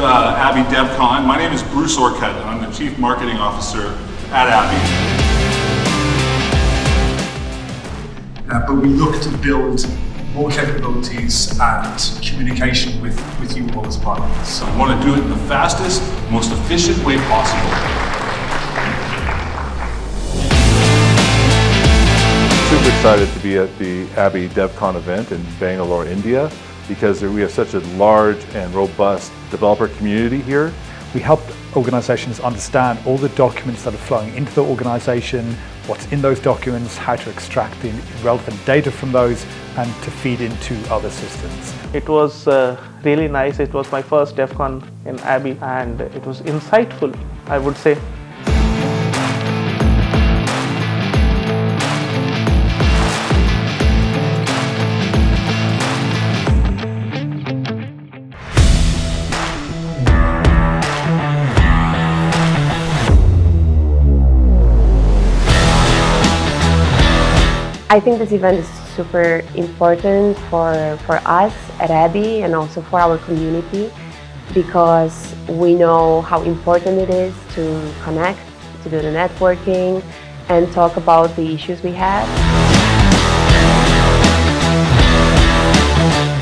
ABBYY DevCon. My name is Bruce Orcutt, and I'm the Chief Marketing Officer at ABBYY. But we look to build more capabilities and communication with you all as part of this. So we want to do it in the fastest, most efficient way possible. Super excited to be at the ABBYY DevCon event in Bangalore, India, because we have such a large and robust developer community here. We help organizations understand all the documents that are flowing into the organization, what's in those documents, how to extract the relevant data from those, and to feed into other systems. It was really nice. It was my first DevCon in ABBYY, and it was insightful, I would say. I think this event is super important for us at ABBYY and also for our community, because we know how important it is to connect, to do the networking and talk about the issues we have.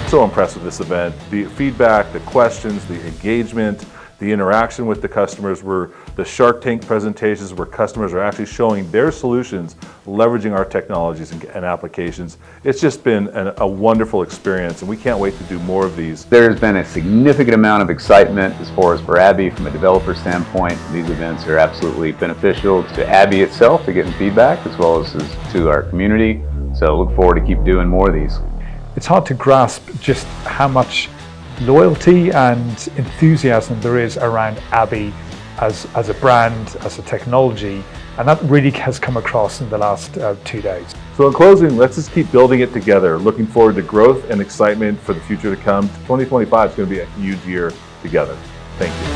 So impressed with this event. The feedback, the questions, the engagement, the interaction with the customers were the Shark Tank presentations where customers are actually showing their solutions, leveraging our technologies and applications. It's just been a wonderful experience, and we can't wait to do more of these. There's been a significant amount of excitement as far as for ABBYY from a developer standpoint. These events are absolutely beneficial to ABBYY itself to getting feedback, as well as to our community. So look forward to keep doing more of these. It's hard to grasp just how much loyalty and enthusiasm there is around ABBYY as a brand, as a technology, and that really has come across in the last 2 days. So in closing, let's just keep building it together. Looking forward to growth and excitement for the future to come. 2025 is going to be a huge year together. Thank you.